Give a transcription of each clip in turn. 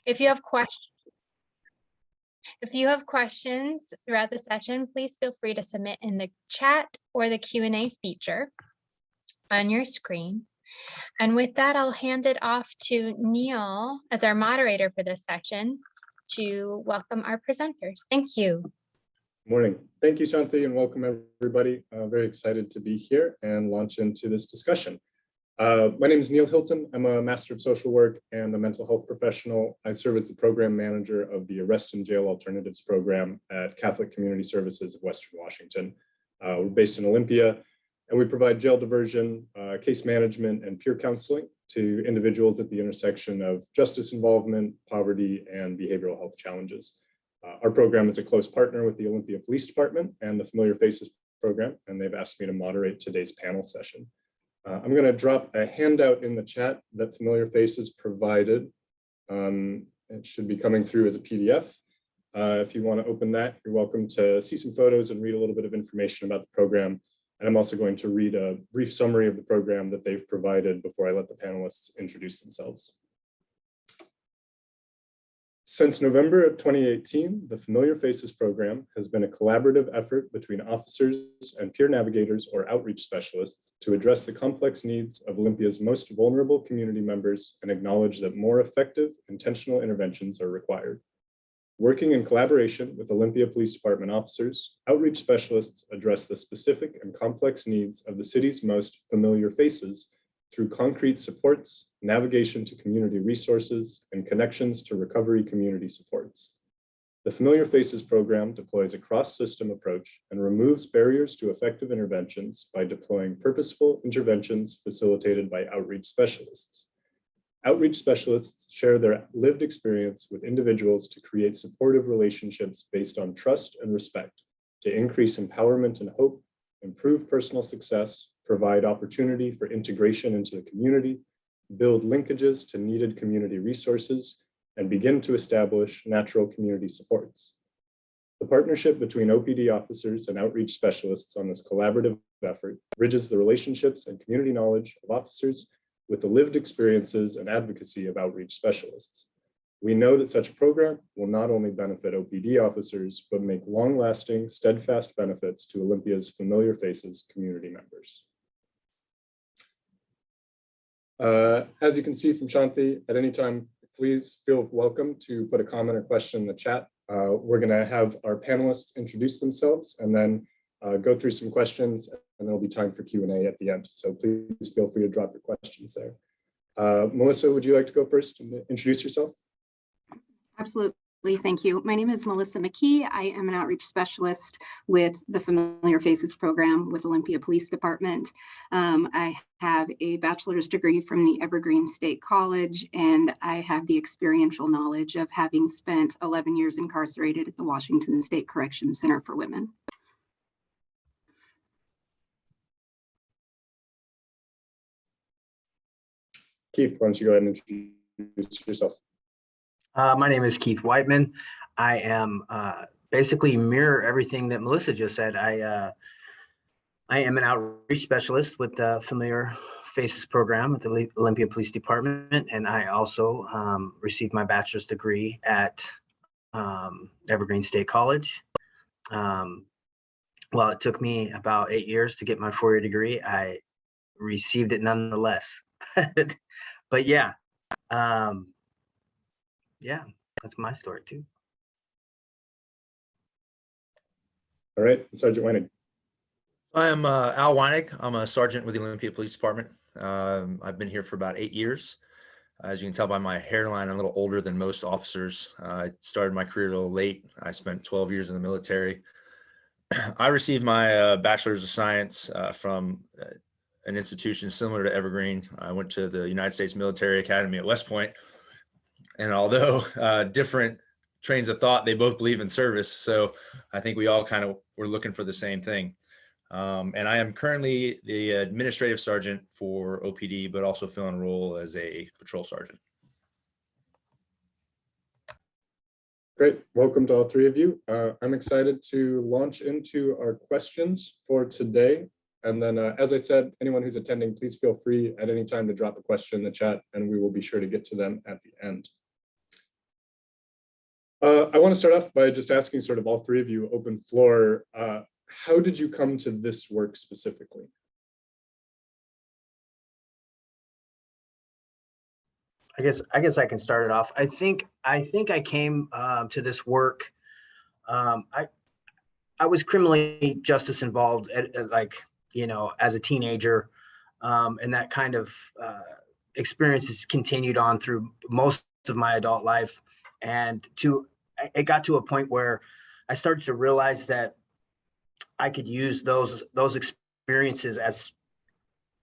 If you have questions throughout the session, please feel free to submit in the chat or the Q&A feature on your screen. And with that, I'll hand it off to Neil as our moderator for this session to welcome our presenters. Thank you. Morning. Thank you, Shanti, and welcome everybody. Very excited to be here and launch into this discussion. My name is Neil Hilton. I'm a Master of Social Work and a mental health professional. I serve as the program manager of the Arrest and Jail Alternatives program at Catholic Community Services of Western Washington. We're based in Olympia, and we provide jail diversion, case management, and peer counseling to individuals at the intersection of justice involvement, poverty, and behavioral health challenges. Our program is a close partner with the Olympia Police Department and the Familiar Faces program, and they've asked me to moderate today's panel session. I'm going to drop a handout in the chat that Familiar Faces provided. It should be coming through as a PDF. If you want to open that, you're welcome to see some photos and read a little bit of information about the program. And I'm also going to read a brief summary of the program that they've provided before I let the panelists introduce themselves. Since November of 2018, the Familiar Faces program has been a collaborative effort between officers and peer navigators or outreach specialists to address the complex needs of Olympia's most vulnerable community members and acknowledge that more effective, intentional interventions are required. Working in collaboration with Olympia Police Department officers, outreach specialists address the specific and complex needs of the city's most familiar faces through concrete supports, navigation to community resources, and connections to recovery community supports. The Familiar Faces program deploys a cross-system approach and removes barriers to effective interventions by deploying purposeful interventions facilitated by outreach specialists. Outreach specialists share their lived experience with individuals to create supportive relationships based on trust and respect, to increase empowerment and hope, improve personal success, provide opportunity for integration into the community, build linkages to needed community resources, and begin to establish natural community supports. The partnership between OPD officers and outreach specialists on this collaborative effort bridges the relationships and community knowledge of officers with the lived experiences and advocacy of outreach specialists. We know that such a program will not only benefit OPD officers, but make long-lasting, steadfast benefits to Olympia's Familiar Faces community members. As you can see from Shanti, at any time, please feel welcome to put a comment or question in the chat. We're going to have our panelists introduce themselves and then go through some questions, and there'll be time for Q&A at the end. So please feel free to drop your questions there. Melissa, would you like to go first and introduce yourself? Absolutely. Thank you. My name is Melissa McKee. I am an outreach specialist with the Familiar Faces program with Olympia Police Department. I have a bachelor's degree from the Evergreen State College, and I have the experiential knowledge of having spent 11 years incarcerated at the Washington State Correction Center for Women. Keith, why don't you go ahead and introduce yourself? My name is Keith Whiteman. I am basically mirror everything that Melissa just said. I am an outreach specialist with the Familiar Faces program at the Olympia Police Department, and I also received my bachelor's degree at Evergreen State College. While it took me about 8 years to get my 4-year degree, I received it nonetheless. But yeah. Yeah, that's my story too. All right, Sergeant Weinning. I am Al Weinning. I'm a sergeant with the Olympia Police Department. I've been here for about 8 years. As you can tell by my hairline, I'm a little older than most officers. I started my career a little late. I spent 12 years in the military. I received my bachelor's of science from an institution similar to Evergreen. I went to the United States Military Academy at West Point. And although different trains of thought, they both believe in service. So I think we all kind of were looking for the same thing. And I am currently the administrative sergeant for OPD, but also filling a role as a patrol sergeant. Great, welcome to all three of you. I'm excited to launch into our questions for today. And then, as I said, anyone who's attending, please feel free at any time to drop a question in the chat, and we will be sure to get to them at the end. I want to start off by just asking sort of all three of you, open floor, how did you come to this work specifically? I guess I can start it off. I think I came to this work. I was criminally justice involved at like, you know, as a teenager, and that kind of experience has continued on through most of my adult life. And it got to a point where I started to realize that I could use those experiences as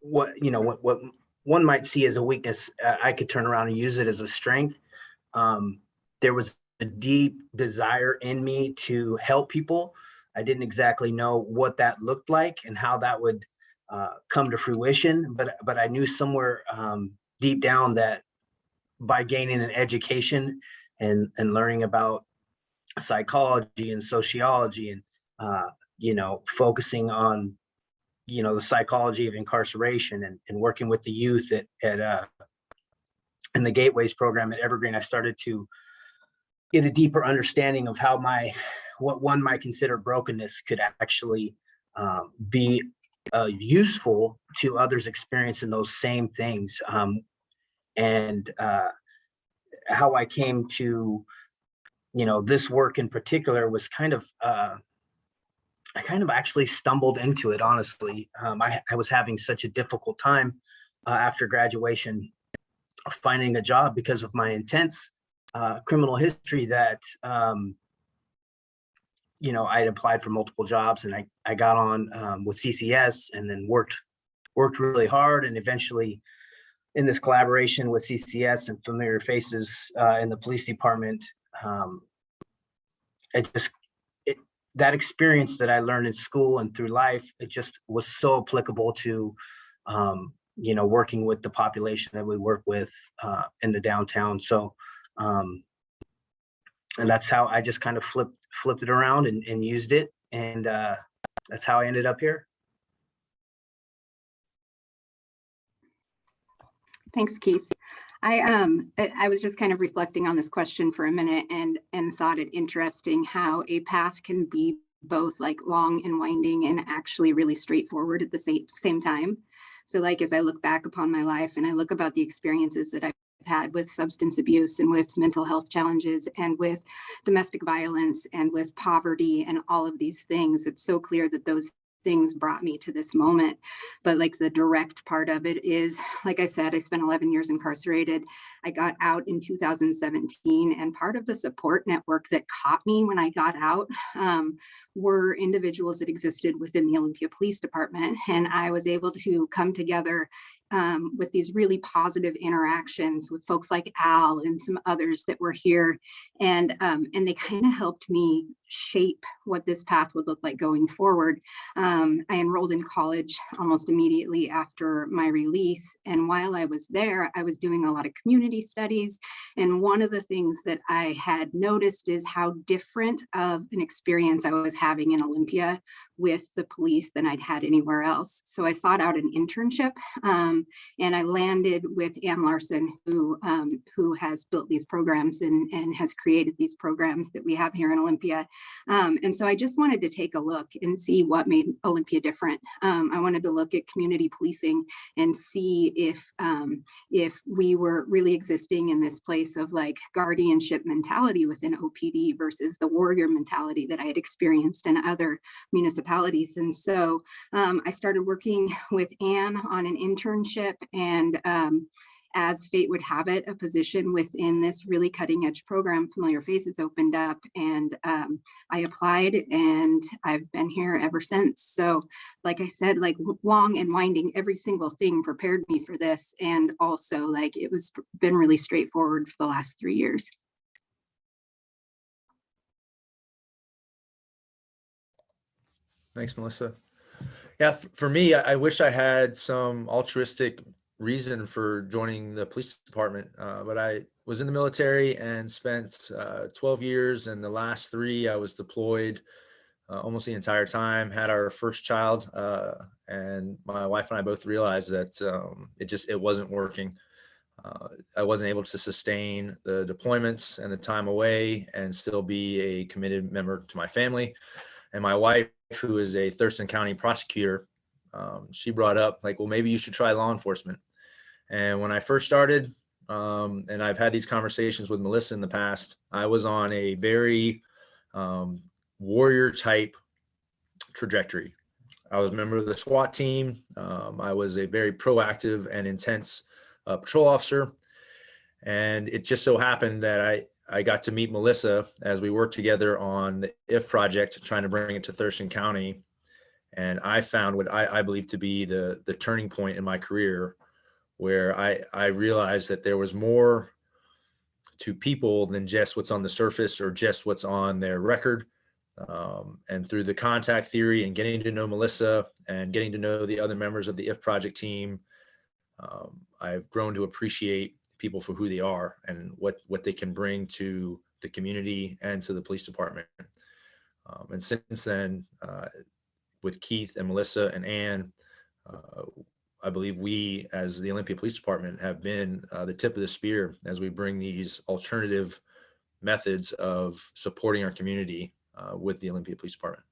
what, you know, what one might see as a weakness. I could turn around and use it as a strength. There was a deep desire in me to help people. I didn't exactly know what that looked like and how that would come to fruition, but I knew somewhere deep down that by gaining an education and learning about psychology and sociology and you know, focusing on, you know, the psychology of incarceration and working with the youth at in the Gateways program at Evergreen, I started to get a deeper understanding of how what one might consider brokenness could actually be useful to others experiencing those same things. And how I came to, you know, this work in particular was kind of, I kind of actually stumbled into it, honestly. I was having such a difficult time after graduation finding a job because of my intense criminal history that, you know, I had applied for multiple jobs and I got on with CCS and then worked really hard, and eventually in this collaboration with CCS and Familiar Faces in the police department, it just, that experience that I learned in school and through life, it just was so applicable to, you know, working with the population that we work with in the downtown. So, and that's how I just kind of flipped it around and used it. And that's how I ended up here. Thanks, Keith. I was just kind of reflecting on this question for a minute and thought it interesting how a path can be both like long and winding and actually really straightforward at the same time. So like, as I look back upon my life and I look about the experiences that I've had with substance abuse and with mental health challenges and with domestic violence and with poverty and all of these things, it's so clear that those things brought me to this moment. But like the direct part of it is, like I said, I spent 11 years incarcerated. I got out in 2017, and part of the support network that caught me when I got out were individuals that existed within the Olympia Police Department. And I was able to come together with these really positive interactions with folks like Al and some others that were here. And they kind of helped me shape what this path would look like going forward. I enrolled in college almost immediately after my release. And while I was there, I was doing a lot of community studies. And one of the things that I had noticed is how different of an experience I was having in Olympia with the police than I'd had anywhere else. So I sought out an internship and I landed with Ann Larson, who has built these programs and has created these programs that we have here in Olympia. And so I just wanted to take a look and see what made Olympia different. I wanted to look at community policing and see if we were really existing in this place of like guardianship mentality within OPD versus the warrior mentality that I had experienced in other municipalities. And so I started working with Ann on an internship, and as fate would have it, a position within this really cutting edge program, Familiar Faces, opened up, and I applied, and I've been here ever since. So like I said, like long and winding, every single thing prepared me for this. And also like it was been really straightforward for the last 3 years. Thanks, Melissa. Yeah, for me, I wish I had some altruistic reason for joining the police department, but I was in the military and spent 12 years, and the last 3 I was deployed almost the entire time. Had our first child, and my wife and I both realized that it wasn't working. I wasn't able to sustain the deployments and the time away and still be a committed member to my family. And my wife, who is a Thurston County prosecutor, she brought up like, well, maybe you should try law enforcement. And when I first started, and I've had these conversations with Melissa in the past, I was on a very warrior type trajectory. I was a member of the SWAT team. I was a very proactive and intense patrol officer. And it just so happened that I got to meet Melissa as we worked together on the IF project, trying to bring it to Thurston County. And I found what I believe to be the turning point in my career, where I realized that there was more to people than just what's on the surface or just what's on their record. And through the contact theory and getting to know Melissa and getting to know the other members of the IF project team, I've grown to appreciate people for who they are and what they can bring to the community and to the police department. And since then, with Keith and Melissa and Ann, I believe we, as the Olympia Police Department, have been the tip of the spear as we bring these alternative methods of supporting our community with the Olympia Police Department.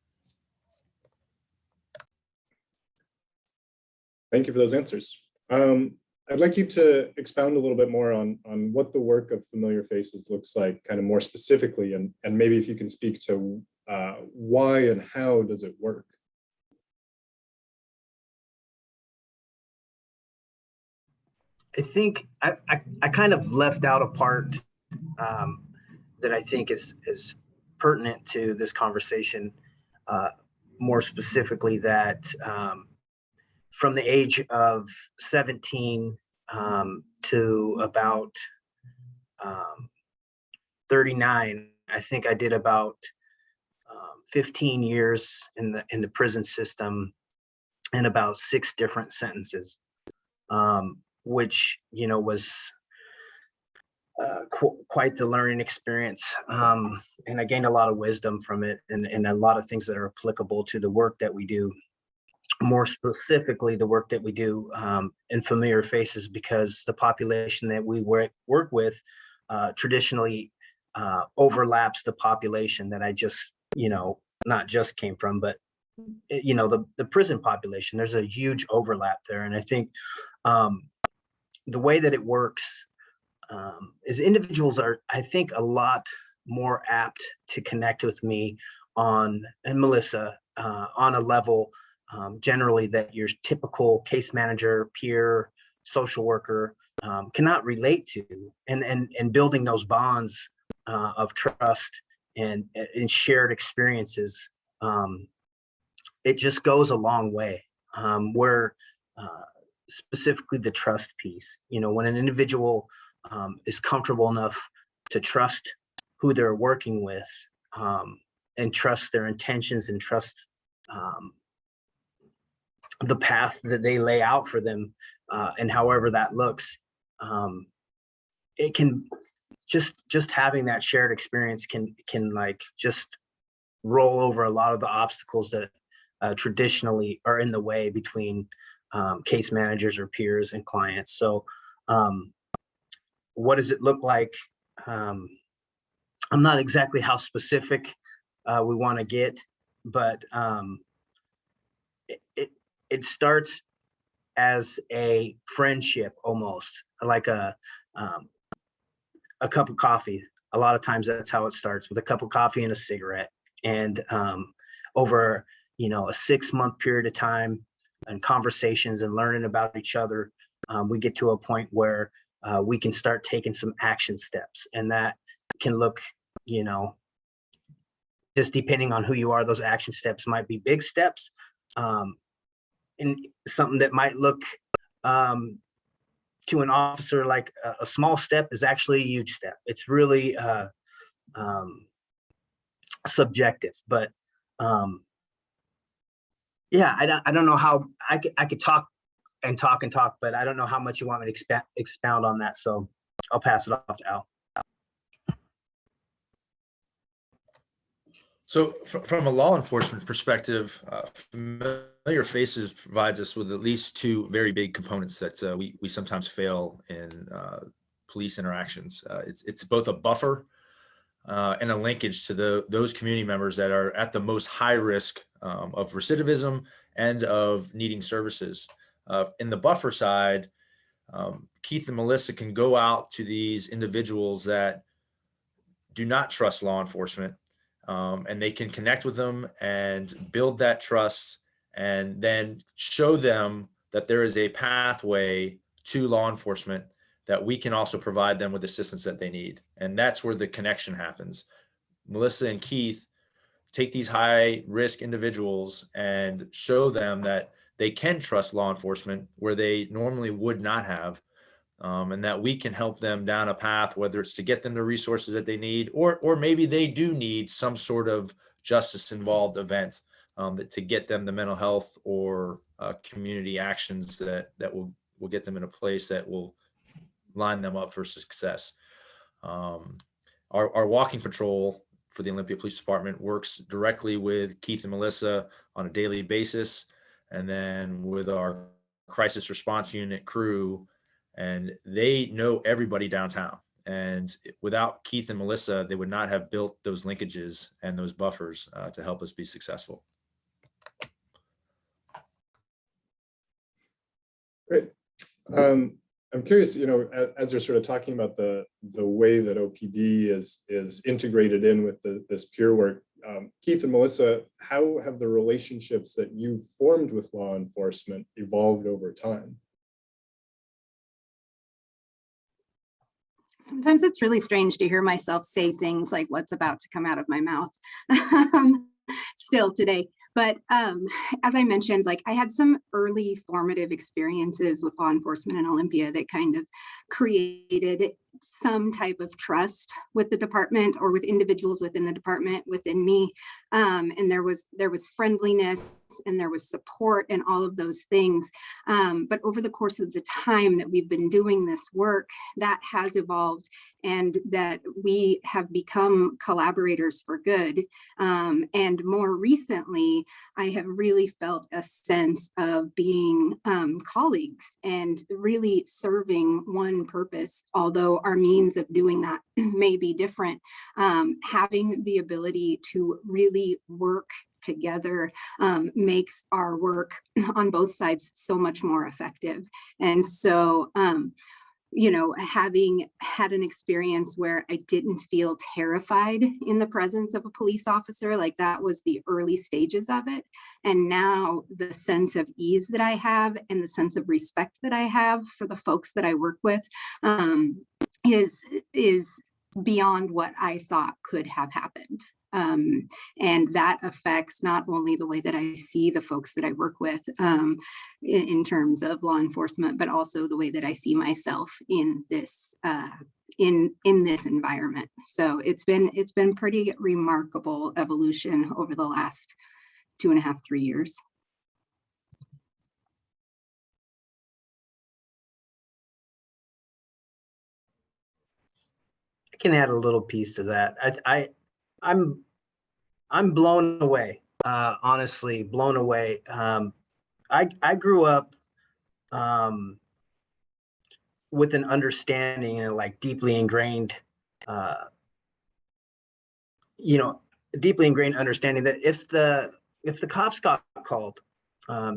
Thank you for those answers. I'd like you to expound a little bit more on what the work of Familiar Faces looks like, kind of more specifically, and maybe if you can speak to why and how does it work? I think I kind of left out a part that I think is pertinent to this conversation, more specifically that from the age of 17 to about 39, I think I did about 15 years in the prison system and about 6 different sentences. Which, was quite the learning experience. And I gained a lot of wisdom from it and a lot of things that are applicable to the work that we do, more specifically the work that we do in Familiar Faces, because the population that we work with traditionally overlaps the population that I just, not just came from, but, the prison population. There's a huge overlap there. And I think the way that it works is individuals are, I think, a lot more apt to connect with me and Melissa on a level generally that your typical case manager, peer, social worker cannot relate to, and building those bonds of trust and shared experiences, it just goes a long way. Where specifically the trust piece, when an individual is comfortable enough to trust who they're working with, and trust their intentions and trust the path that they lay out for them, and however that looks, it can just having that shared experience can like just roll over a lot of the obstacles that traditionally are in the way between case managers or peers and clients. So what does it look like? I'm not exactly how specific we want to get, but it starts as a friendship, almost like a cup of coffee. A lot of times that's how it starts, with a cup of coffee and a cigarette. And over a 6-month period of time and conversations and learning about each other, we get to a point where we can start taking some action steps. And that can look, just depending on who you are, those action steps might be big steps. And something that might look to an officer like a small step is actually a huge step. It's really subjective, but yeah, I don't know how I could talk, but I don't know how much you want me to expound on that. So I'll pass it off to Al. So from a law enforcement perspective, Familiar Familiar Faces provides us with at least two very big components that we sometimes fail in police interactions. It's both a buffer and a linkage to those community members that are at the most high risk of recidivism and of needing services. In the buffer side, Keith and Melissa can go out to these individuals that do not trust law enforcement, and they can connect with them and build that trust, and then show them that there is a pathway to law enforcement, that we can also provide them with assistance that they need. And that's where the connection happens. Melissa and Keith take these high risk individuals and show them that they can trust law enforcement where they normally would not have, and that we can help them down a path, whether it's to get them the resources that they need, or maybe they do need some sort of justice involved event to get them the mental health or community actions that will get them in a place that will line them up for success. Our walking patrol for the Olympia Police Department works directly with Keith and Melissa on a daily basis, and then with our crisis response unit crew, and they know everybody downtown. And without Keith and Melissa, they would not have built those linkages and those buffers to help us be successful. Great. I'm curious, as you're sort of talking about the way that OPD is integrated in with this peer work, Keith and Melissa, how have the relationships that you've formed with law enforcement evolved over time? Sometimes it's really strange to hear myself say things like what's about to come out of my mouth still today. But as I mentioned, like I had some early formative experiences with law enforcement in Olympia that kind of created some type of trust with the department or with individuals within the department, within me. And there was friendliness and there was support and all of those things. But over the course of the time that we've been doing this work, that has evolved, and that we have become collaborators for good. And more recently, I have really felt a sense of being colleagues and really serving one purpose, although our means of doing that may be different. Having the ability to really work together makes our work on both sides so much more effective. And so, having had an experience where I didn't feel terrified in the presence of a police officer, like that was the early stages of it. And now the sense of ease that I have and the sense of respect that I have for the folks that I work with is beyond what I thought could have happened. And that affects not only the way that I see the folks that I work with in terms of law enforcement, but also the way that I see myself in this in this environment. So it's been pretty remarkable evolution over the last 2.5, 3 years. I can add a little piece to that. I'm blown away, honestly, blown away. I grew up with an understanding and like deeply ingrained understanding that if the cops got called,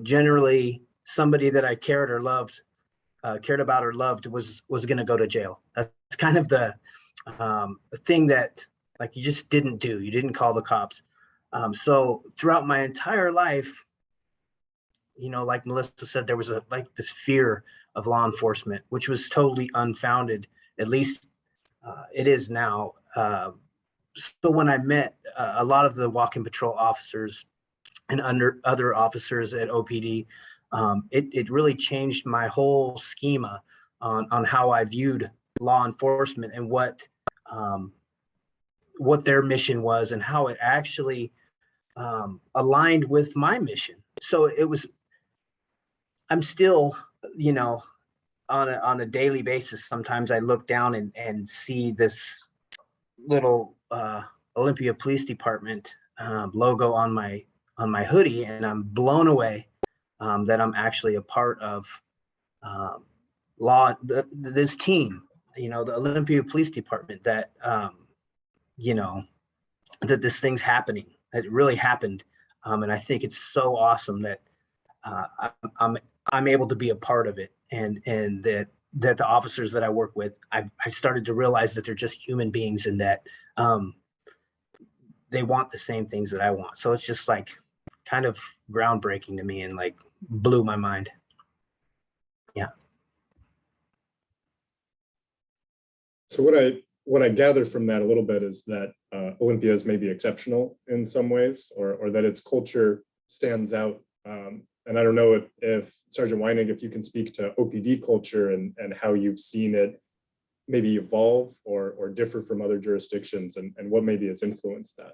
generally somebody that I cared about or loved was going to go to jail. That's kind of the thing that like you just didn't do. You didn't call the cops. So throughout my entire life, like Melissa said, there was this fear of law enforcement, which was totally unfounded. At least it is now. So when I met a lot of the walking patrol officers and other officers at OPD, it really changed my whole schema on how I viewed law enforcement and what their mission was and how it actually aligned with my mission. So I'm still, on a daily basis, sometimes I look down and see this little Olympia Police Department logo on my hoodie, and I'm blown away that I'm actually a part of this team, the Olympia Police Department, that, that this thing's happening. It really happened. And I think it's so awesome that I'm able to be a part of it, and that the officers that I work with, I started to realize that they're just human beings, and that they want the same things that I want. So it's just like kind of groundbreaking to me, and like blew my mind. Yeah. So what I gather from that a little bit is that Olympia is maybe exceptional in some ways, or that its culture stands out. And I don't know if Sergeant Weinning, if you can speak to OPD culture and how you've seen it maybe evolve or differ from other jurisdictions, and what maybe has influenced that.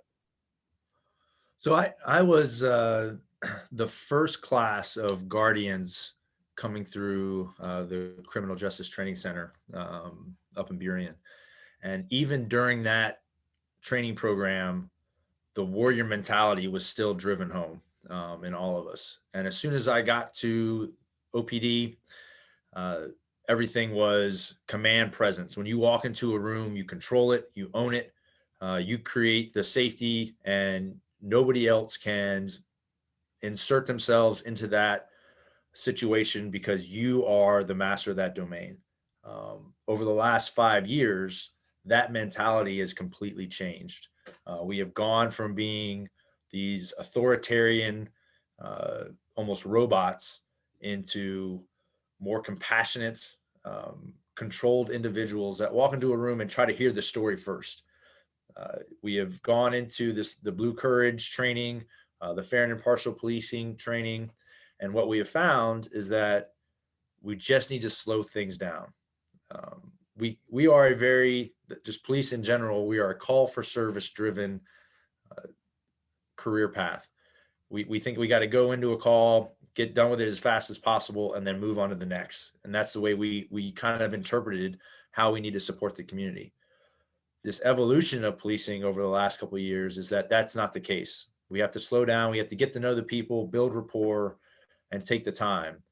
So I was the first class of guardians coming through the Criminal Justice Training Center up in Burien. And even during that training program, the warrior mentality was still driven home in all of us. And as soon as I got to OPD, everything was command presence. When you walk into a room, you control it, you own it, you create the safety, and nobody else can insert themselves into that situation because you are the master of that domain. Over the last 5 years, that mentality has completely changed. We have gone from being these authoritarian, almost robots, into more compassionate, controlled individuals that walk into a room and try to hear the story first. We have gone into the Blue Courage training, the fair and impartial policing training. And what we have found is that we just need to slow things down. We are just police in general, we are a call for service driven career path. We think we got to go into a call, get done with it as fast as possible, and then move on to the next. And that's the way we kind of interpreted how we need to support the community. This evolution of policing over the last couple of years is that that's not the case. We have to slow down. We have to get to know the people, build rapport, and take the time.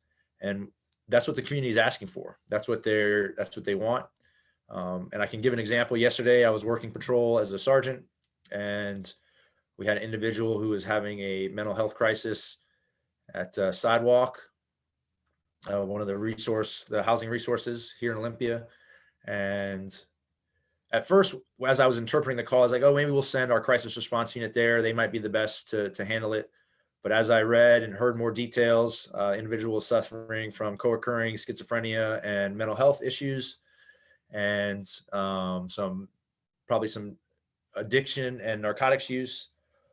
And that's what the community is asking for. That's what they want. And I can give an example. Yesterday, I was working patrol as a sergeant, and we had an individual who was having a mental health crisis at Sidewalk, one of the housing resources here in Olympia. And at first, as I was interpreting the call, I was like, oh, maybe we'll send our crisis response unit there. They might be the best to handle it. But as I read and heard more details, individuals suffering from co-occurring schizophrenia and mental health issues, and probably some addiction and narcotics use.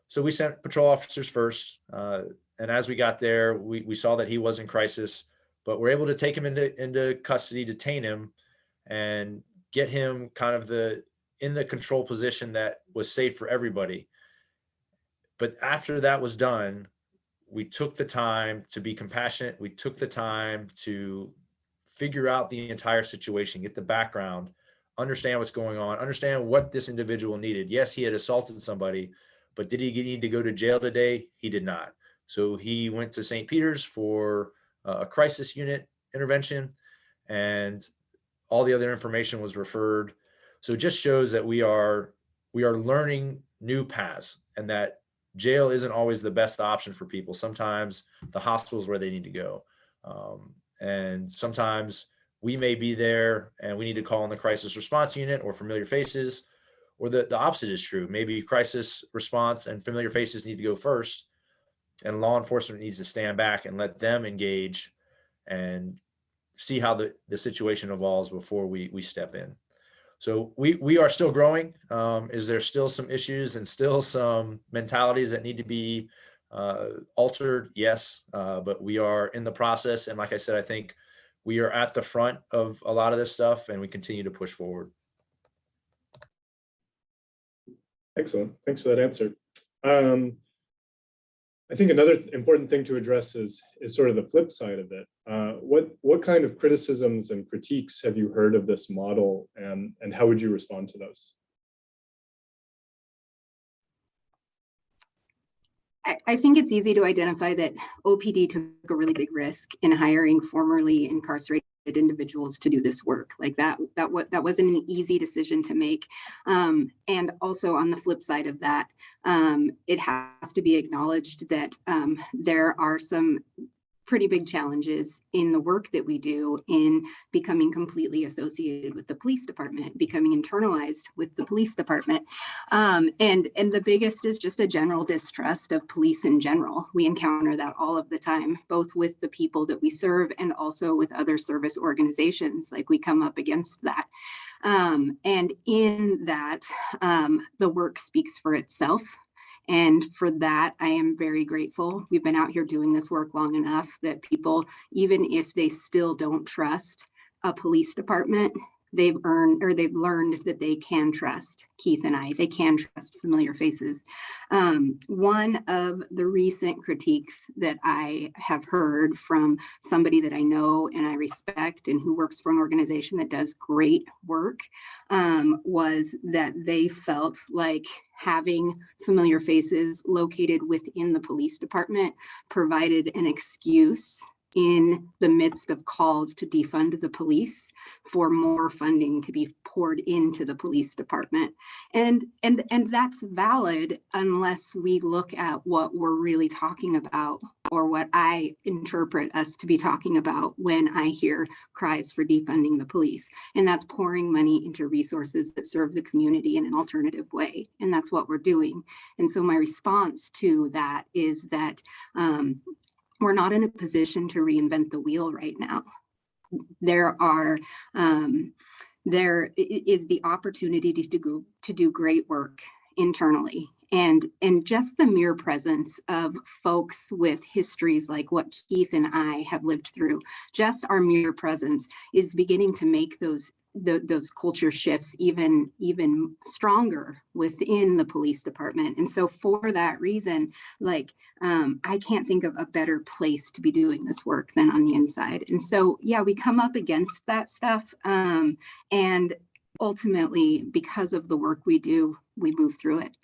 So we sent patrol officers first. And as we got there, we saw that he was in crisis, but we're able to take him into custody, detain him, and get him kind of in the control position that was safe for everybody. But after that was done, we took the time to be compassionate. We took the time to figure out the entire situation, get the background, understand what's going on, understand what this individual needed. Yes, he had assaulted somebody, but did he need to go to jail today? He did not. So he went to St. Peter's for a crisis unit intervention, and all the other information was referred. So it just shows that we are learning new paths, and that jail isn't always the best option for people. Sometimes the hospital is where they need to go. And sometimes we may be there and we need to call on the crisis response unit or familiar faces, or the opposite is true. Maybe crisis response and familiar faces need to go first, and law enforcement needs to stand back and let them engage and see how the situation evolves before we step in. So we are still growing. Is there still some issues and still some mentalities that need to be altered? Yes, but we are in the process. And like I said, I think we are at the front of a lot of this stuff, and we continue to push forward. Excellent. Thanks for that answer. I think another important thing to address is sort of the flip side of it. What kind of criticisms and critiques have you heard of this model, and how would you respond to those? I think it's easy to identify that OPD took a really big risk in hiring formerly incarcerated individuals to do this work. Like that wasn't an easy decision to make. And also on the flip side of that, it has to be acknowledged that there are some pretty big challenges in the work that we do in becoming completely associated with the police department, becoming internalized with the police department. And the biggest is just a general distrust of police in general. We encounter that all of the time, both with the people that we serve and also with other service organizations. Like we come up against that. And in that, the work speaks for itself. And for that, I am very grateful. We've been out here doing this work long enough that people, even if they still don't trust a police department, they've earned or they've learned that they can trust Keith and I. They can trust familiar faces. One of the recent critiques that I have heard from somebody that I know and I respect and who works for an organization that does great work was that they felt like having familiar faces located within the police department provided an excuse in the midst of calls to defund the police for more funding to be poured into the police department. And that's valid unless we look at what we're really talking about, or what I interpret us to be talking about when I hear cries for defunding the police. And that's pouring money into resources that serve the community in an alternative way. And that's what we're doing. And so my response to that is that we're not in a position to reinvent the wheel right now. There is the opportunity to do great work internally. And just the mere presence of folks with histories like what Keith and I have lived through, just our mere presence is beginning to make those culture shifts even stronger within the police department. And so for that reason, like I can't think of a better place to be doing this work than on the inside. And so yeah, we come up against that stuff, and ultimately because of the work we do, we move through it.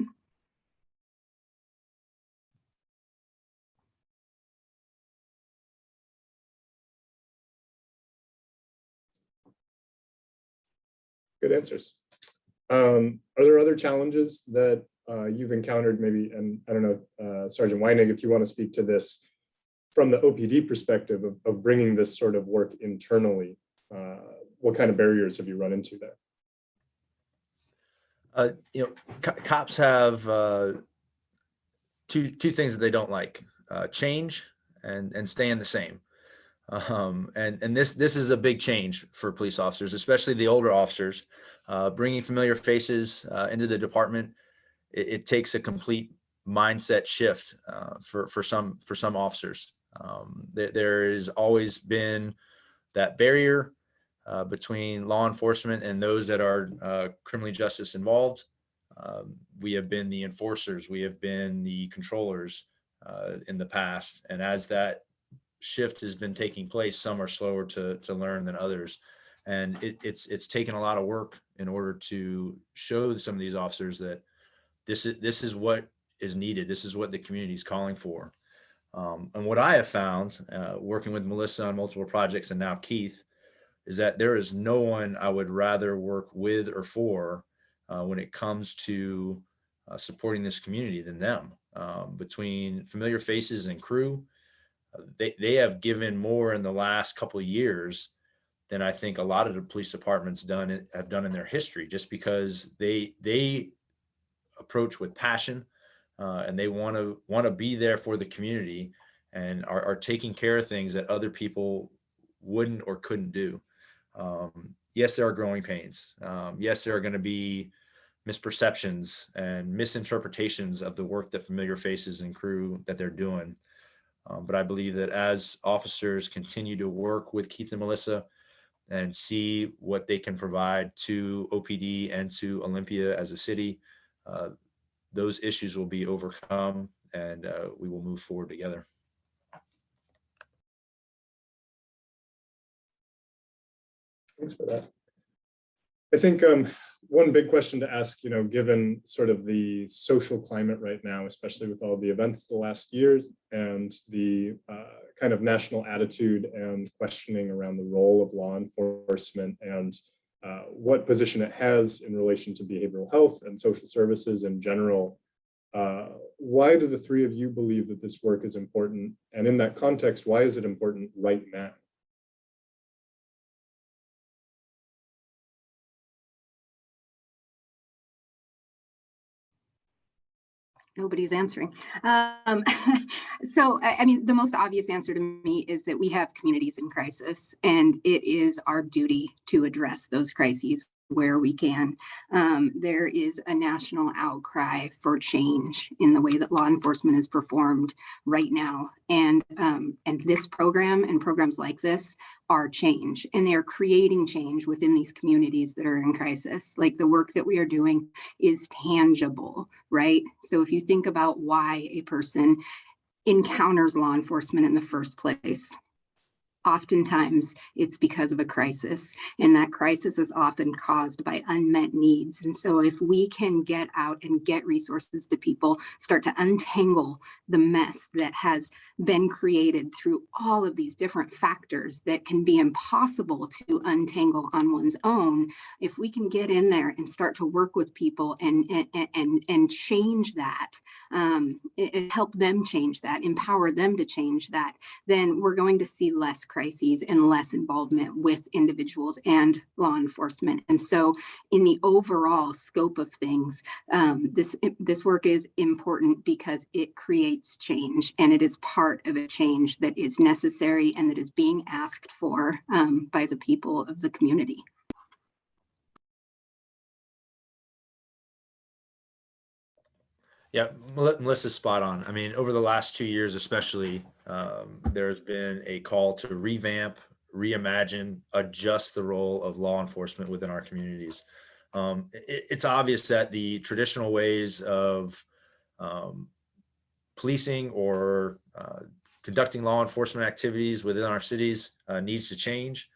Good answers. Are there other challenges that you've encountered maybe, and I don't know, Sergeant Weinning, if you want to speak to this from the OPD perspective of bringing this sort of work internally, what kind of barriers have you run into there? Cops have two things that they don't like: change and staying the same. And this is a big change for police officers, especially the older officers. Bringing familiar faces into the department, it takes a complete mindset shift for some officers. There has always been that barrier between law enforcement and those that are criminally justice involved. We have been the enforcers, we have been the controllers in the past, and as that shift has been taking place, some are slower to learn than others, and it's taken a lot of work in order to show some of these officers that this is what is needed. This is what the community is calling for. And what I have found working with Melissa on multiple projects and now Keith is that there is no one I would rather work with or for when it comes to supporting this community than them. Between familiar faces and crew, they have given more in the last couple of years than I think a lot of the police departments have done in their history, just because they approach with passion and they want to be there for the community and are taking care of things that other people wouldn't or couldn't do. Yes, there are growing pains. Yes, there are going to be misperceptions and misinterpretations of the work that familiar faces and crew that they're doing. But I believe that as officers continue to work with Keith and Melissa and see what they can provide to OPD and to Olympia as a city, those issues will be overcome and we will move forward together. Thanks for that. I think one big question to ask, given sort of the social climate right now, especially with all the events the last years and the kind of national attitude and questioning around the role of law enforcement and what position it has in relation to behavioral health and social services in general. Why do the three of you believe that this work is important? And in that context, why is it important right now? Nobody's answering. So, I mean, the most obvious answer to me is that we have communities in crisis, and it is our duty to address those crises where we can. There is a national outcry for change in the way that law enforcement is performed right now. And this program and programs like this are change, and they are creating change within these communities that are in crisis. Like the work that we are doing is tangible, right? So if you think about why a person encounters law enforcement in the first place, oftentimes it's because of a crisis, and that crisis is often caused by unmet needs. And so if we can get out and get resources to people, start to untangle the mess that has been created through all of these different factors that can be impossible to untangle on one's own, if we can get in there and start to work with people and change that, and help them change that, empower them to change that, then we're going to see less crises and less involvement with individuals and law enforcement. And so in the overall scope of things, this work is important because it creates change, and it is part of a change that is necessary and that is being asked for by the people of the community. Yeah, Melissa's spot on. I mean, over the last 2 years, especially, there's been a call to revamp, reimagine, adjust the role of law enforcement within our communities. It's obvious that the traditional ways of policing or conducting law enforcement activities within our cities needs to change.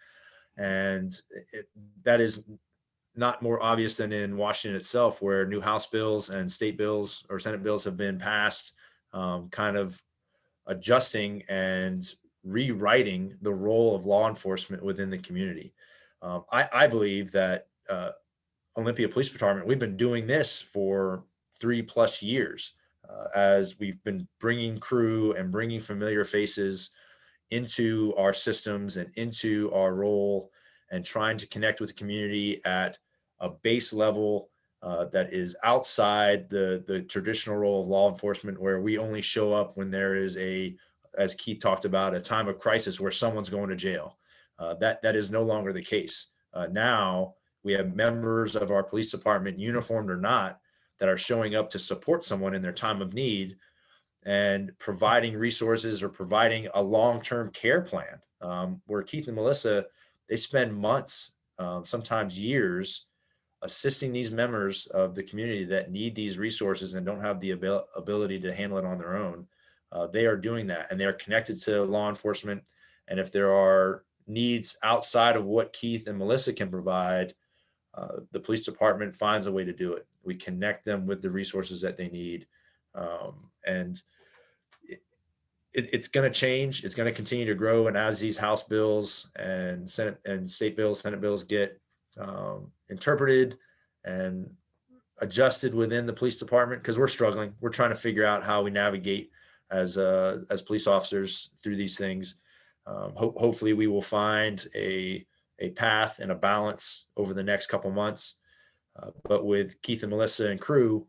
And that is not more obvious than in Washington itself, where new House bills and state bills or Senate bills have been passed, kind of adjusting and rewriting the role of law enforcement within the community. I believe that Olympia Police Department, we've been doing this for 3+ years as we've been bringing crew and bringing familiar faces into our systems and into our role, and trying to connect with the community at a base level that is outside the traditional role of law enforcement, where we only show up when there is as Keith talked about, a time of crisis where someone's going to jail. That is no longer the case. Now we have members of our police department, uniformed or not, that are showing up to support someone in their time of need and providing resources or providing a long-term care plan, where Keith and Melissa, they spend months, sometimes years, assisting these members of the community that need these resources and don't have the ability to handle it on their own. They are doing that, and they are connected to law enforcement. And if there are needs outside of what Keith and Melissa can provide, the police department finds a way to do it. We connect them with the resources that they need. And it's going to change. It's going to continue to grow. And as these House bills and Senate and state bills, Senate bills get interpreted and adjusted within the police department, because we're struggling. We're trying to figure out how we navigate as police officers through these things. Hopefully we will find a path and a balance over the next couple months. But with Keith and Melissa and crew,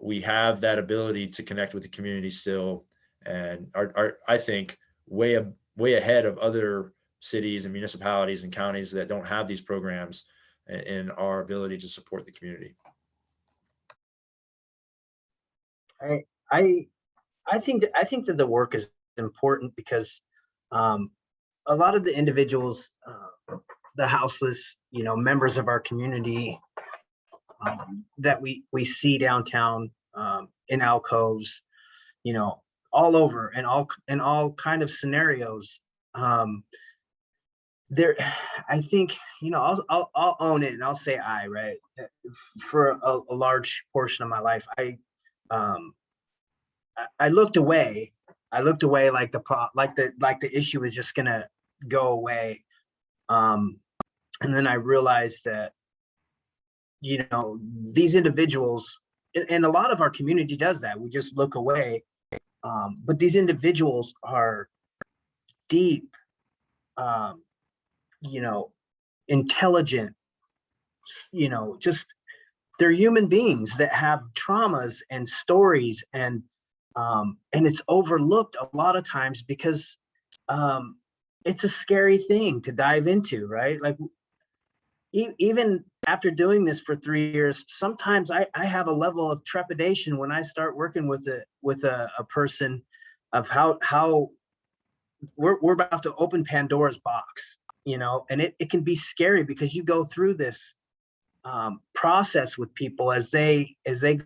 we have that ability to connect with the community still, and are I think way ahead of other cities and municipalities and counties that don't have these programs in our ability to support the community. I think that the work is important because a lot of the individuals, the houseless, members of our community that we see downtown, in alcoves, all over, and all kind of scenarios, I think, I'll own it and I'll say right? For a large portion of my life, I looked away. I looked away like the issue was just gonna go away. And then I realized that, these individuals, and a lot of our community does that. We just look away. But these individuals are deep, intelligent, just they're human beings that have traumas and stories, and it's overlooked a lot of times because it's a scary thing to dive into, right? Like even after doing this for 3 years, sometimes I have a level of trepidation when I start working with a person of how we're about to open Pandora's box, and it can be scary because you go through this process with people as they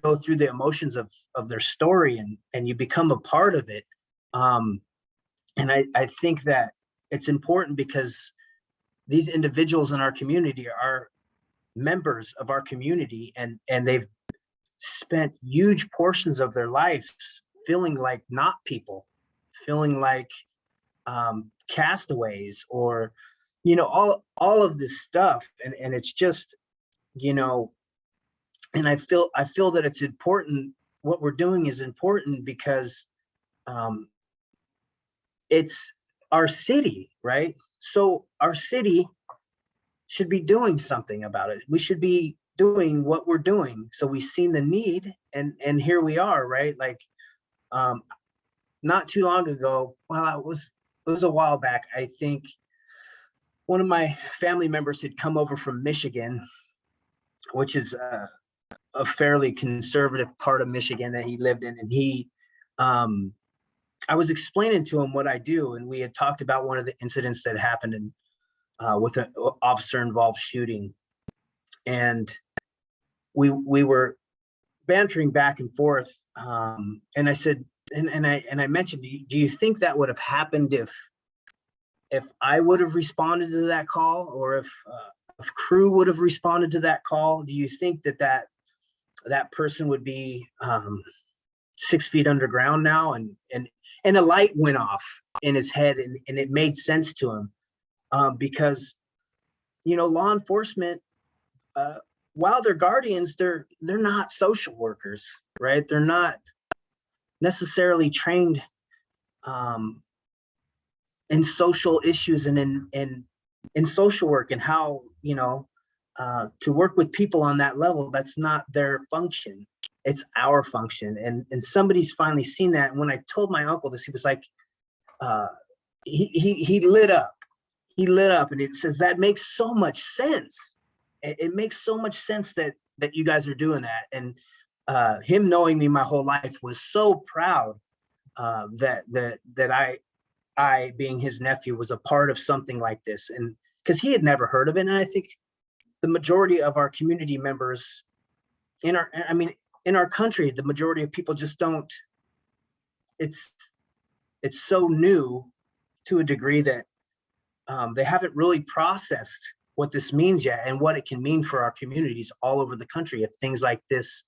go through the emotions of their story, and you become a part of it. And I think that it's important because these individuals in our community are members of our community, and they've spent huge portions of their lives feeling like not people, feeling like castaways, or all of this stuff, and it's just and I feel that it's important. What we're doing is important because it's our city, right? So our city should be doing something about it. We should be doing what we're doing. So we've seen the need, and here we are, right? Like not too long ago, well, it was a while back, I think one of my family members had come over from Michigan, which is a fairly conservative part of Michigan that he lived in. And he, I was explaining to him what I do, and we had talked about one of the incidents that happened with an officer-involved shooting, and we were bantering back and forth. And I said, and I mentioned, do you think that would have happened if I would have responded to that call, or if crew would have responded to that call? Do you think that person would be 6 feet underground now? And a light went off in his head, and it made sense to him, because law enforcement, while they're guardians, they're not social workers, right? They're not necessarily trained in social issues and in social work, and how to work with people on that level. That's not their function. It's our function. And somebody's finally seen that. And when I told my uncle this, he was like, he lit up. He lit up, and it says, that makes so much sense. It makes so much sense that you guys are doing that. And him knowing me my whole life was so proud that I being his nephew was a part of something like this, and because he had never heard of it. And I think the majority of our community members in our country, the majority of people just don't. It's so new to a degree that they haven't really processed what this means yet, and what it can mean for our communities all over the country if things like this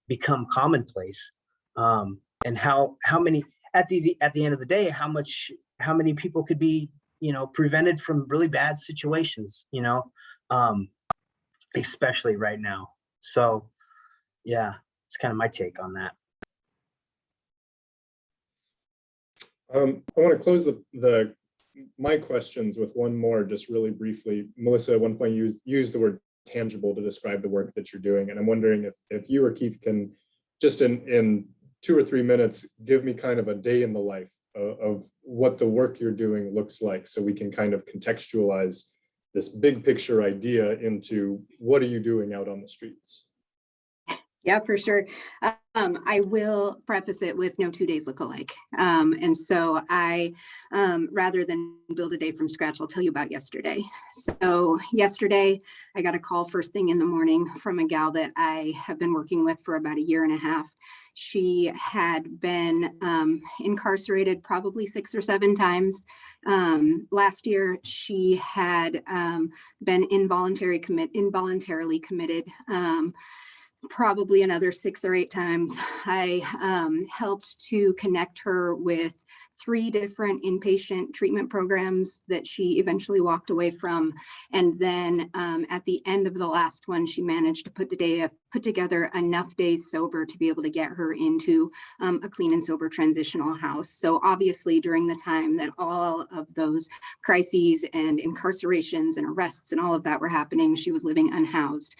become commonplace. And how many at the end of the day, how many people could be prevented from really bad situations, especially right now. So yeah, it's kind of my take on that. I want to close my questions with one more, just really briefly. Melissa at one point used the word tangible to describe the work that you're doing, and I'm wondering if you or Keith can just in 2 or 3 minutes give me kind of a day in the life of what the work you're doing looks like, so we can kind of contextualize this big picture idea into what are you doing out on the streets. Yeah, for sure. I will preface it with no 2 days look alike. And so I, rather than build a day from scratch, I'll tell you about yesterday. So yesterday, I got a call first thing in the morning from a gal that I have been working with for about 1.5 years. She had been incarcerated probably 6 or 7 times. Last year, she had been involuntarily committed probably another 6 or 8 times. I helped to connect her with 3 different inpatient treatment programs that she eventually walked away from. And then at the end of the last one, she managed to put together enough days sober to be able to get her into a clean and sober transitional house. So obviously during the time that all of those crises and incarcerations and arrests and all of that were happening, she was living unhoused.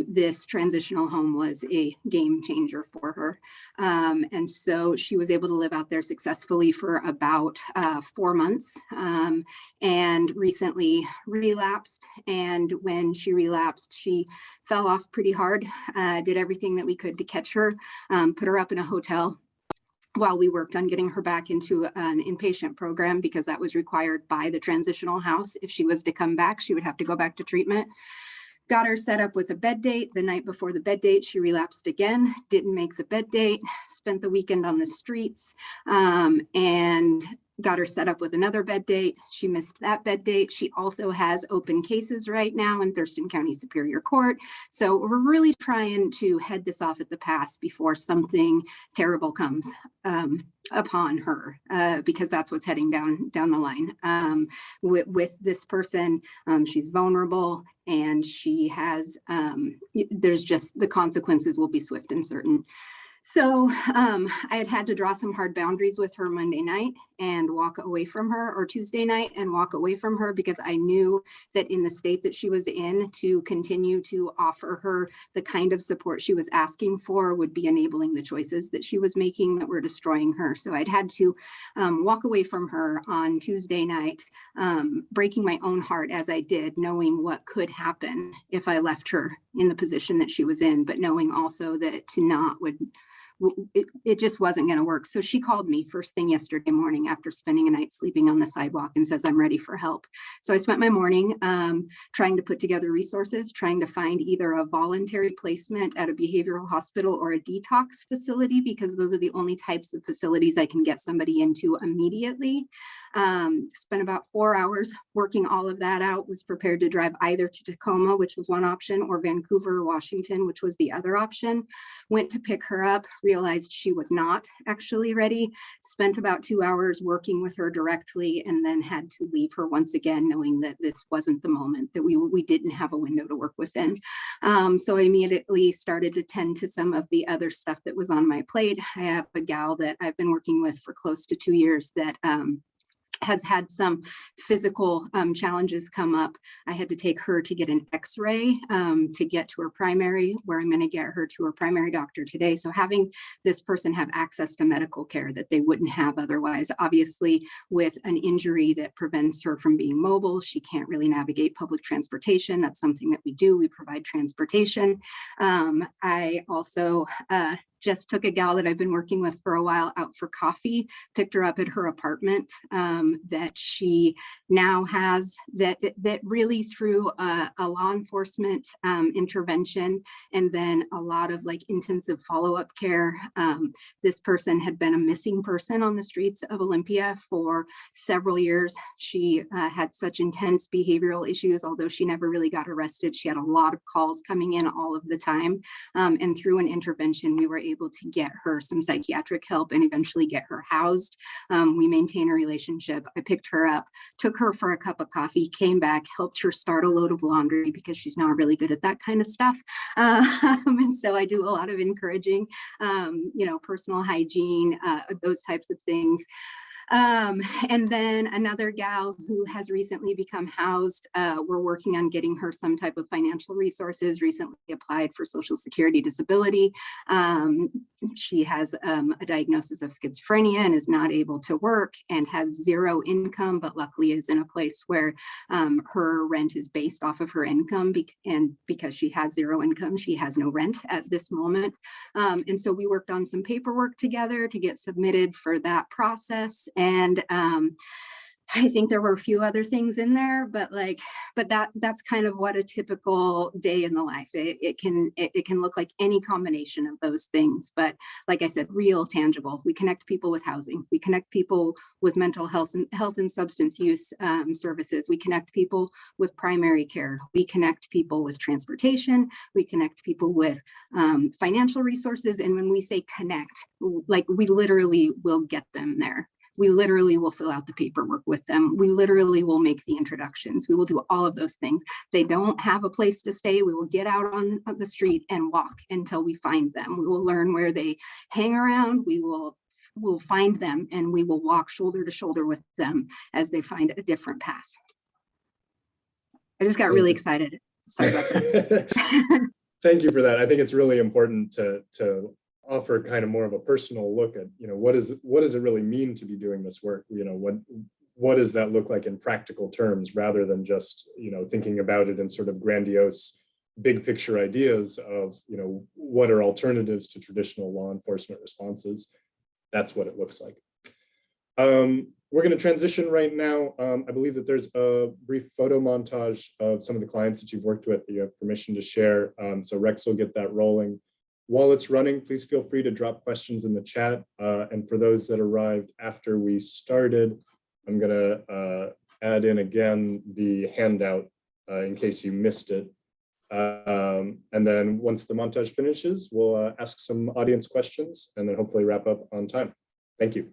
This transitional home was a game changer for her. And so she was able to live out there successfully for about 4 months, and recently relapsed. And when she relapsed, she fell off pretty hard, did everything that we could to catch her, put her up in a hotel while we worked on getting her back into an inpatient program, because that was required by the transitional house. If she was to come back, she would have to go back to treatment. Got her set up with a bed date. The night before the bed date, she relapsed again, didn't make the bed date, spent the weekend on the streets, and got her set up with another bed date. She missed that bed date. She also has open cases right now in Thurston County Superior Court. So we're really trying to head this off at the pass before something terrible comes upon her, because that's what's heading down the line. With this person, she's vulnerable, and she has, there's just, the consequences will be swift and certain. So I had to draw some hard boundaries with her Monday night and walk away from her, or Tuesday night and walk away from her, because I knew that in the state that she was in, to continue to offer her the kind of support she was asking for would be enabling the choices that she was making that were destroying her. So I'd had to walk away from her on Tuesday night, breaking my own heart as I did, knowing what could happen if I left her in the position that she was in, but knowing also that to not would, it just wasn't going to work. So she called me first thing yesterday morning after spending a night sleeping on the sidewalk and says, I'm ready for help. So I spent my morning trying to put together resources, trying to find either a voluntary placement at a behavioral hospital or a detox facility, because those are the only types of facilities I can get somebody into immediately. Spent about 4 hours working all of that out, was prepared to drive either to Tacoma, which was one option, or Vancouver, Washington, which was the other option. Went to pick her up, realized she was not actually ready, spent about 2 hours working with her directly, and then had to leave her once again, knowing that this wasn't the moment, that we didn't have a window to work within. So I immediately started to tend to some of the other stuff that was on my plate. I have a gal that I've been working with for close to 2 years that has had some physical challenges come up. I had to take her to get an x-ray to get to her primary, where I'm going to get her to her primary doctor today. So having this person have access to medical care that they wouldn't have otherwise. Obviously, with an injury that prevents her from being mobile, she can't really navigate public transportation. That's something that we do. We provide transportation. I also just took a gal that I've been working with for a while out for coffee, picked her up at her apartment that she now has, that really through a law enforcement intervention, and then a lot of like intensive follow-up care. This person had been a missing person on the streets of Olympia for several years. She had such intense behavioral issues, although she never really got arrested. She had a lot of calls coming in all of the time. And through an intervention, we were able to get her some psychiatric help and eventually get her housed. We maintain a relationship. I picked her up, took her for a cup of coffee, came back, helped her start a load of laundry because she's not really good at that kind of stuff. And so I do a lot of encouraging, personal hygiene, those types of things. And then another gal who has recently become housed, we're working on getting her some type of financial resources, recently applied for Social Security disability. She has a diagnosis of schizophrenia and is not able to work and has zero income, but luckily is in a place where her rent is based off of her income, and because she has zero income, she has no rent at this moment. And so we worked on some paperwork together to get submitted for that process. And I think there were a few other things in there, but that's kind of what a typical day in the life. It can look like any combination of those things. But like I said, real, tangible. We connect people with housing. We connect people with mental health and substance use services. We connect people with primary care. We connect people with transportation. We connect people with financial resources. And when we say connect, like we literally will get them there. We literally will fill out the paperwork with them. We literally will make the introductions. We will do all of those things. They don't have a place to stay. We will get out on the street and walk until we find them. We will learn where they hang around. We'll find them, and we will walk shoulder to shoulder with them as they find a different path. I just got really excited. Sorry about that. Thank you for that. I think it's really important to offer kind of more of a personal look at, what does it really mean to be doing this work? What does that look like in practical terms, rather than just, thinking about it in sort of grandiose, big picture ideas of, what are alternatives to traditional law enforcement responses? That's what it looks like. We're going to transition right now. I believe that there's a brief photo montage of some of the clients that you've worked with that you have permission to share. So Rex will get that rolling. While it's running, please feel free to drop questions in the chat. And for those that arrived after we started, I'm going to add in again the handout in case you missed it. And then once the montage finishes, we'll ask some audience questions and then hopefully wrap up on time. Thank you.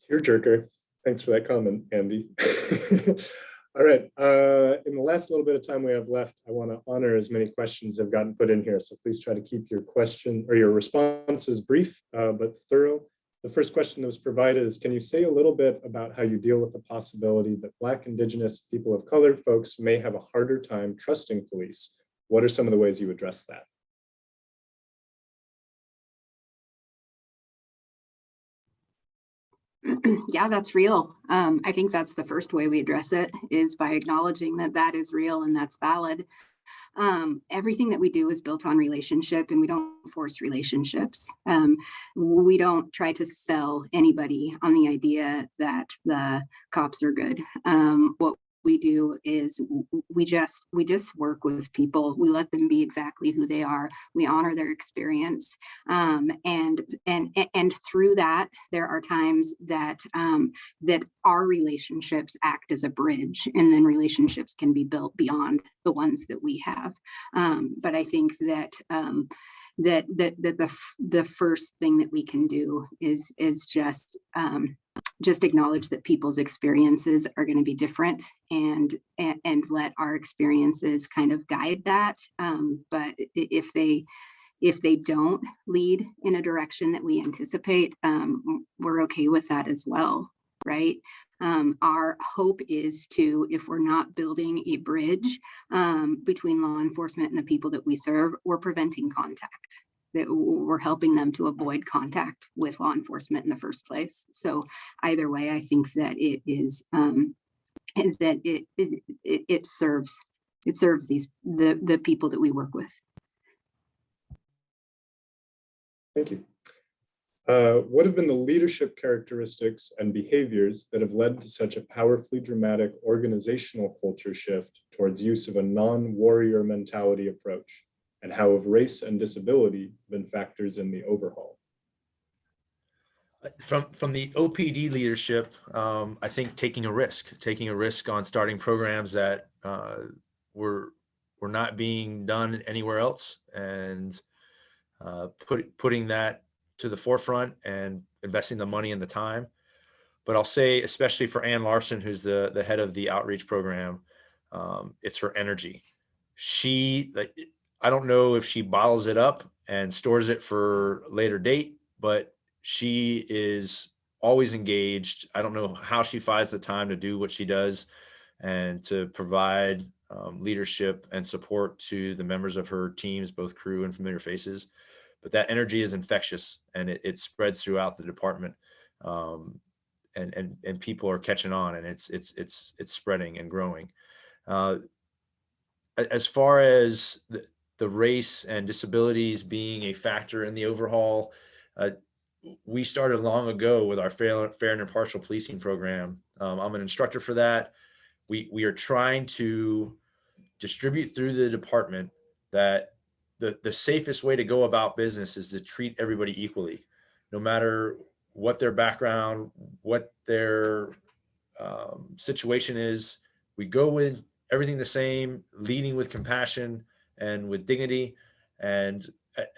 Tearjerker. Thanks for that comment, Andy. All right, in the last little bit of time we have left, I want to honor as many questions have gotten put in here. So please try to keep your question or your responses brief, but thorough. The first question that was provided is, can you say a little bit about how you deal with the possibility that Black, Indigenous, people of color folks may have a harder time trusting police? What are some of the ways you address that? Yeah, that's real. I think that's the first way we address it, is by acknowledging that that is real and that's valid. Everything that we do is built on relationship, and we don't force relationships. We don't try to sell anybody on the idea that the cops are good. What we do is we just work with people. We let them be exactly who they are. We honor their experience, and through that, there are times that that our relationships act as a bridge, and then relationships can be built beyond the ones that we have. But I think that the first thing that we can do is just acknowledge that people's experiences are going to be different, and let our experiences kind of guide that. But if they don't lead in a direction that we anticipate, we're okay with that as well, right? Our hope is to, if we're not building a bridge between law enforcement and the people that we serve, we're preventing contact, that we're helping them to avoid contact with law enforcement in the first place. So either way, I think that it is that it serves the people that we work with. Thank you. What have been the leadership characteristics and behaviors that have led to such a powerfully dramatic organizational culture shift towards use of a non-warrior mentality approach? And how have race and disability been factors in the overhaul? From the OPD leadership, I think taking a risk on starting programs that were not being done anywhere else, and putting that to the forefront and investing the money and the time. But I'll say, especially for Ann Larson, who's the head of the outreach program, it's her energy. I don't know if she bottles it up and stores it for later date, but she is always engaged. I don't know how she finds the time to do what she does and to provide leadership and support to the members of her teams, both crew and familiar faces. But that energy is infectious, and it spreads throughout the department, and people are catching on, and it's spreading and growing. As far as the race and disabilities being a factor in the overhaul, we started long ago with our fair and impartial policing program. I'm an instructor for that. We are trying to distribute through the department that the safest way to go about business is to treat everybody equally, no matter what their background, what their situation is. We go with everything the same, leading with compassion and with dignity. And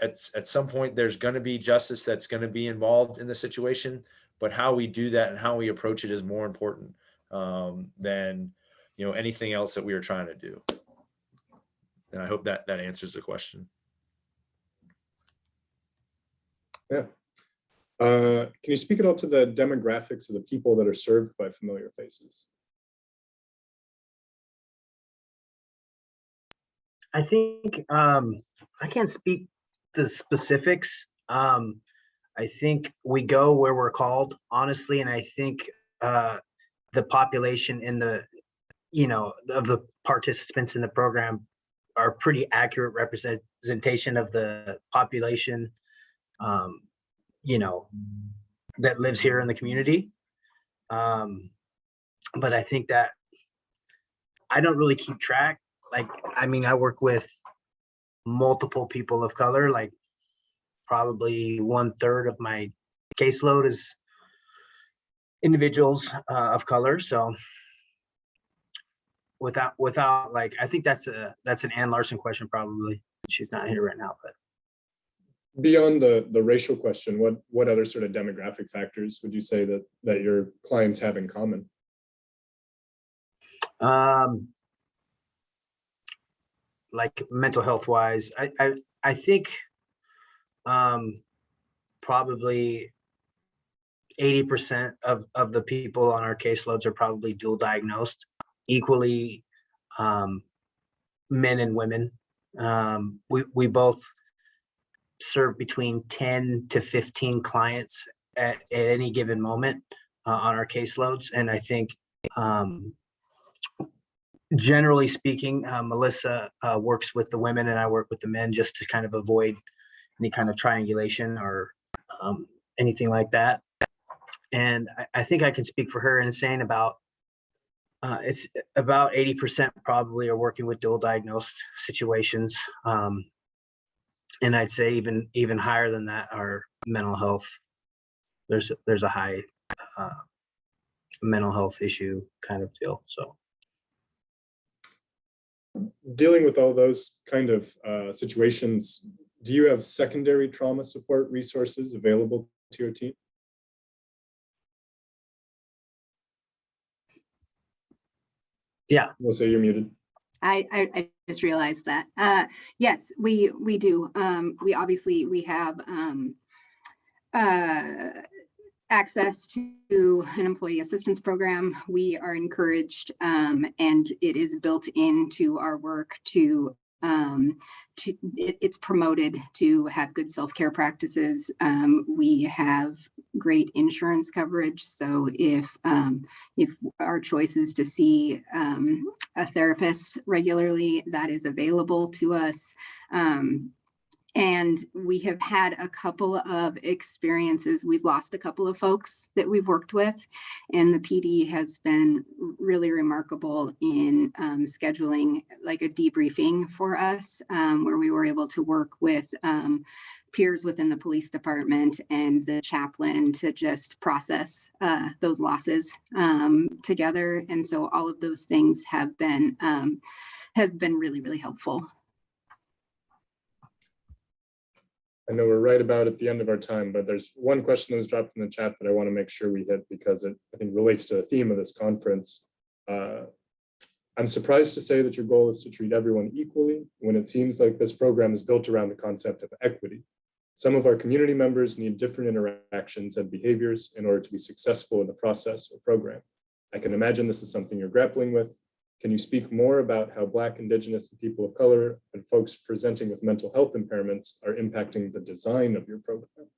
at some point, there's going to be justice that's going to be involved in the situation. But how we do that and how we approach it is more important than anything else that we are trying to do. And I hope that answers the question. Yeah. Can you speak at all to the demographics of the people that are served by familiar faces? I think I can't speak the specifics. I think we go where we're called, honestly, and I think the population in the of the participants in the program are pretty accurate representation of the population that lives here in the community. But I think that I don't really keep track. I work with multiple people of color. Like probably 1/3 of my caseload is individuals of color. So without I think that's an Ann Larson question, probably. She's not here right now, but beyond the racial question, what other sort of demographic factors would you say that your clients have in common? Like mental health wise, I think probably 80% of the people on our caseloads are probably dual diagnosed, equally men and women. We both serve between 10 to 15 clients at any given moment on our caseloads. And I think generally speaking, Melissa works with the women and I work with the men just to kind of avoid any kind of triangulation or anything like that. And I think I can speak for her in saying about it's about 80% probably are working with dual diagnosed situations. And I'd say even higher than that are mental health. There's a high mental health issue kind of deal. So dealing with all those kind of situations, do you have secondary trauma support resources available to your team? yeah. Melissa, you're muted. I just realized that. Yes, we do. We obviously have access to an employee assistance program. We are encouraged, and it is built into our work it's promoted to have good self-care practices. We have great insurance coverage. So if our choice is to see a therapist regularly, that is available to us. And we have had a couple of experiences. We've lost a couple of folks that we've worked with, and the PD has been really remarkable in scheduling like a debriefing for us, where we were able to work with peers within the police department and the chaplain to just process those losses together. And so all of those things have been really, really helpful. I know we're right about at the end of our time, but there's one question that was dropped in the chat that I want to make sure we hit because it, I think, relates to the theme of this conference. I'm surprised to say that your goal is to treat everyone equally when it seems like this program is built around the concept of equity. Some of our community members need different interactions and behaviors in order to be successful in the process or program. I can imagine this is something you're grappling with. Can you speak more about how Black, Indigenous, and people of color and folks presenting with mental health impairments are impacting the design of your program?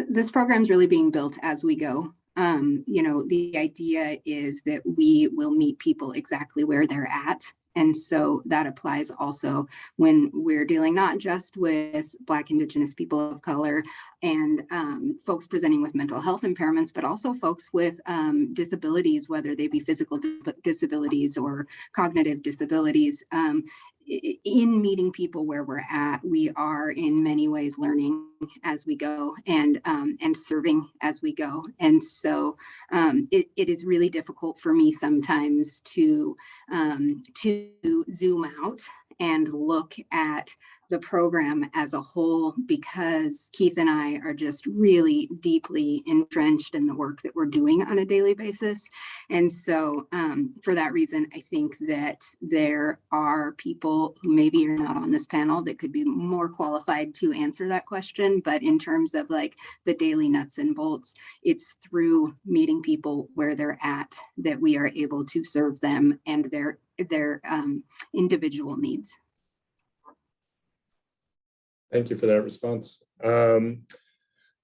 This program is really being built as we go. The idea is that we will meet people exactly where they're at. And so that applies also when we're dealing not just with Black, Indigenous, people of color and folks presenting with mental health impairments, but also folks with disabilities, whether they be physical disabilities or cognitive disabilities. In meeting people where we're at, we are in many ways learning as we go and serving as we go. And so it is really difficult for me sometimes to zoom out and look at the program as a whole, because Keith and I are just really deeply entrenched in the work that we're doing on a daily basis. And so for that reason, I think that there are people who maybe are not on this panel that could be more qualified to answer that question. But in terms of like the daily nuts and bolts, it's through meeting people where they're at that we are able to serve them and their individual needs. Thank you for that response. I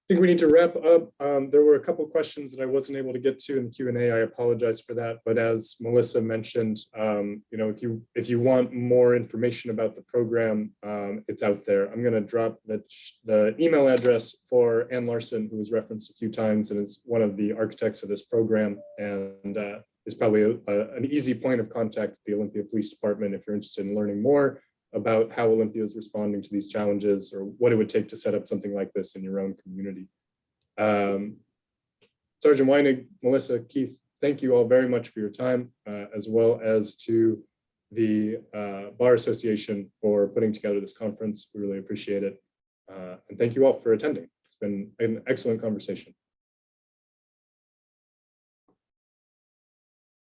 think we need to wrap up. There were a couple of questions that I wasn't able to get to in the Q&A. I apologize for that. But as Melissa mentioned, if you want more information about the program, it's out there. I'm going to drop the email address for Ann Larson, who was referenced a few times and is one of the architects of this program, and is probably an easy point of contact at the Olympia Police Department if you're interested in learning more about how Olympia is responding to these challenges or what it would take to set up something like this in your own community. Sergeant Weinning, Melissa, Keith, thank you all very much for your time, as well as to the Bar Association for putting together this conference. We really appreciate it. And thank you all for attending. It's been an excellent conversation.